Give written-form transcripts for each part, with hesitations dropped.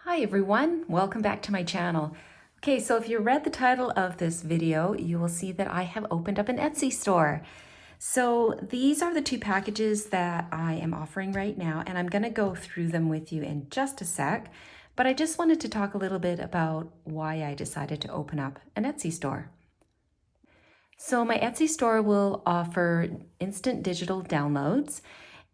Hi everyone, welcome back to my channel. Okay, so if you read the title of this video, you will see that I have opened up an Etsy store. So these are the two packages that I am offering right now, and I'm going to go through them with you in just a sec. But I just wanted to talk a little bit about why I decided to open up an Etsy store. So my Etsy store will offer instant digital downloads.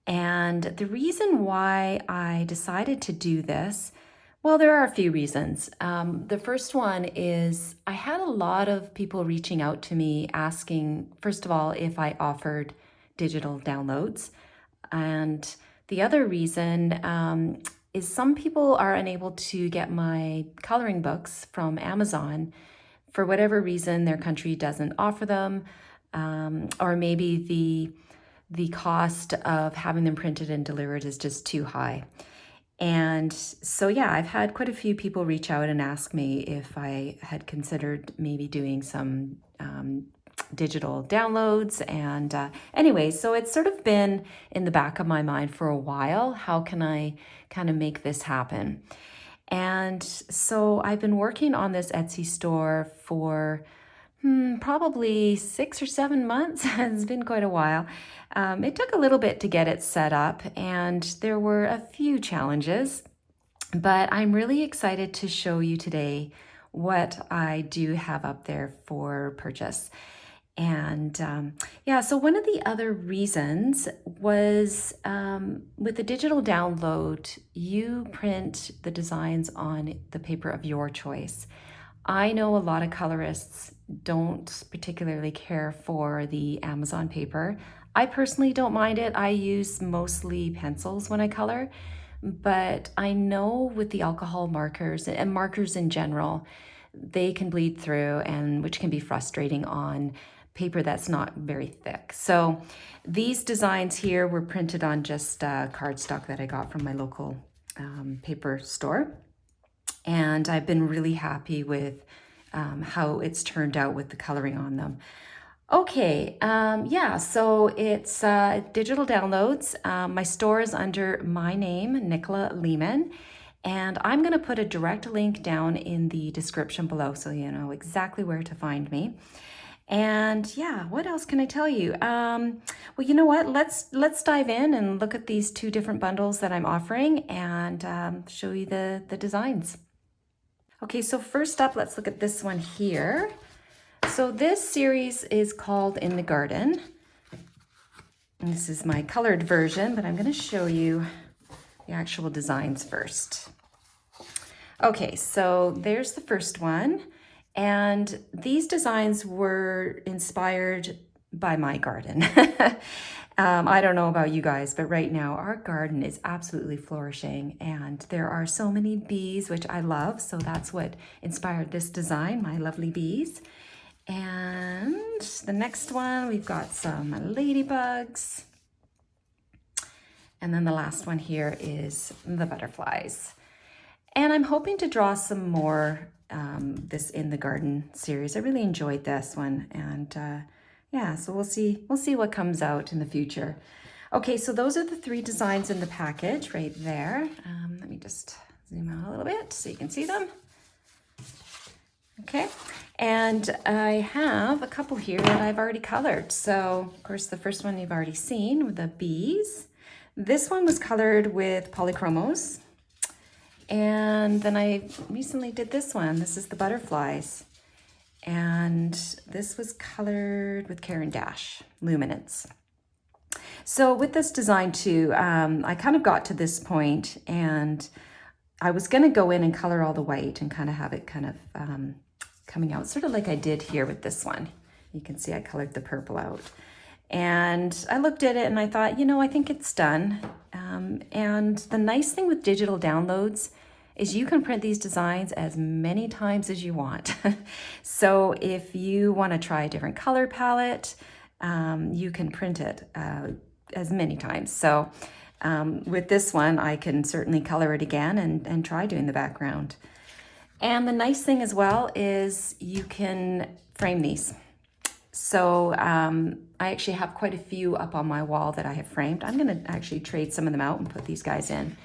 And the reason why I decided to do this, well, there are a few reasons. The first one is I had a lot of people reaching out to me asking, first of all, if I offered digital downloads. And the other reason is some people are unable to get my coloring books from Amazon. For whatever reason, their country doesn't offer them, or maybe the cost of having them printed and delivered is just too high. And so, yeah, I've had quite a few people reach out and ask me if I had considered maybe doing some digital downloads. And anyway, so it's sort of been in the back of my mind for a while. How can I kind of make this happen? And so I've been working on this Etsy store for probably 6 or 7 months. It's been quite a while. It took a little bit to get it set up, and there were a few challenges, but I'm really excited to show you today what I do have up there for purchase. And yeah, so one of the other reasons was with the digital download, you print the designs on the paper of your choice. I know a lot of colorists don't particularly care for the Amazon paper. I personally don't mind it. I use mostly pencils when I color, but I know with the alcohol markers and markers in general, they can bleed through, and which can be frustrating on paper that's not very thick. So these designs here were printed on just cardstock that I got from my local paper store. And I've been really happy with how it's turned out with the coloring on them. Okay, yeah, so it's digital downloads. My store is under my name, Nicola Lehman, and I'm going to put a direct link down in the description below so you know exactly where to find me. And yeah, what else can I tell you? Well, you know what? Let's dive in and look at these two different bundles that I'm offering and show you the designs. Okay, so first up, let's look at this one here. So this series is called In the Garden. And this is my colored version, but I'm going to show you the actual designs first. Okay, so there's the first one. And these designs were inspired by my garden. I don't know about you guys, but right now our garden is absolutely flourishing and there are so many bees, which I love. So that's what inspired this design, my lovely bees. And the next one, we've got some ladybugs. And then the last one here is the butterflies. And I'm hoping to draw some more this In the Garden series. I really enjoyed this one. And yeah, so we'll see what comes out in the future. Okay, so those are the three designs in the package right there. Let me just zoom out a little bit so you can see them. Okay, and I have a couple here that I've already colored. So, of course, the first one you've already seen with the bees. This one was colored with polychromos. And then I recently did this one. This is the butterflies. And this was colored with Caran d'Ache Luminance. So with this design too, I kind of got to this point and I was going to go in and color all the white and kind of have it kind of coming out, sort of like I did here with this one. You can see I colored the purple out. And I looked at it and I thought, you know, I think it's done. And the nice thing with digital downloads is you can print these designs as many times as you want. So if you want to try a different color palette, you can print it as many times. So with this one, I can certainly color it again and try doing the background. And the nice thing as well is you can frame these. So I actually have quite a few up on my wall that I have framed. I'm going to actually trade some of them out and put these guys in.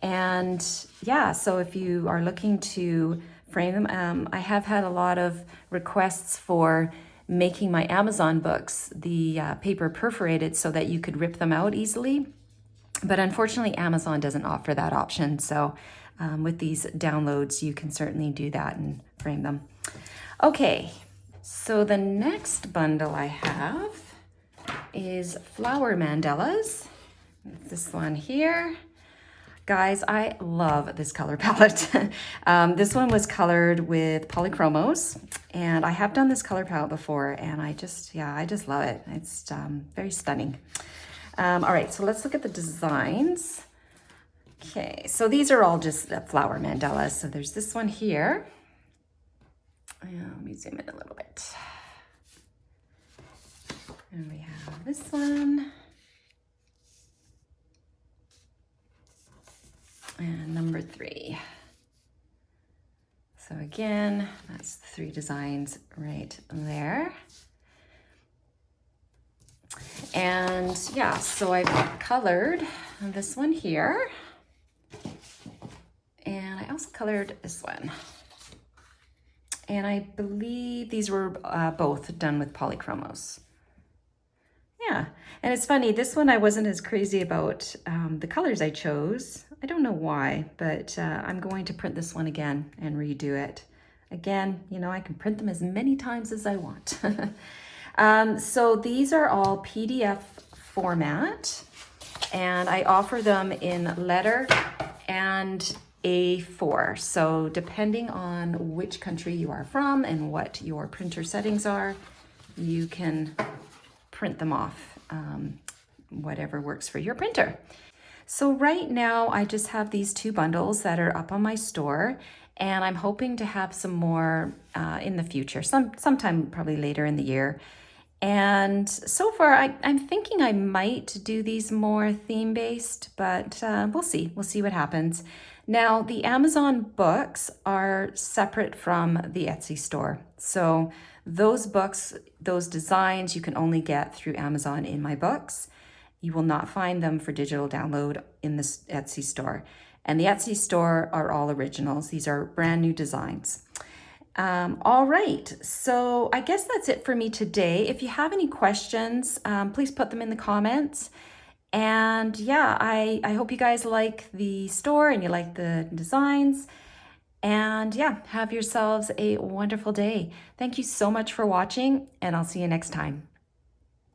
And yeah, so if you are looking to frame them, I have had a lot of requests for making my Amazon books, the paper perforated so that you could rip them out easily. But unfortunately, Amazon doesn't offer that option. So with these downloads, you can certainly do that and frame them. Okay, so the next bundle I have is flower mandalas. This one here. Guys, I love this color palette. This one was colored with Polychromos, and I have done this color palette before, and I just love it. It's very stunning. All right, so let's look at the designs. Okay, so these are all just flower mandalas. So there's this one here. Let me zoom in a little bit. And we have this one. And number 3. So again, that's the 3 designs right there. And yeah, so I've colored this one here. And I also colored this one. And I believe these were both done with Polychromos. Yeah, and it's funny, this one I wasn't as crazy about the colors I chose. I don't know why, but I'm going to print this one again and redo it. Again, you know, I can print them as many times as I want. So these are all PDF format, and I offer them in letter and A4. So depending on which country you are from and what your printer settings are, you can print them off, whatever works for your printer. So right now I just have these 2 bundles that are up on my store, and I'm hoping to have some more in the future, sometime probably later in the year. And so far I'm thinking I might do these more theme-based, but we'll see what happens. Now, the Amazon books are separate from the Etsy store. So those books, those designs, you can only get through Amazon in My Books. You will not find them for digital download in the Etsy store. And the Etsy store are all originals. These are brand new designs. All right, so I guess that's it for me today. If you have any questions, please put them in the comments. And yeah, I hope you guys like the store and you like the designs. And yeah, have yourselves a wonderful day. Thank you so much for watching, and I'll see you next time.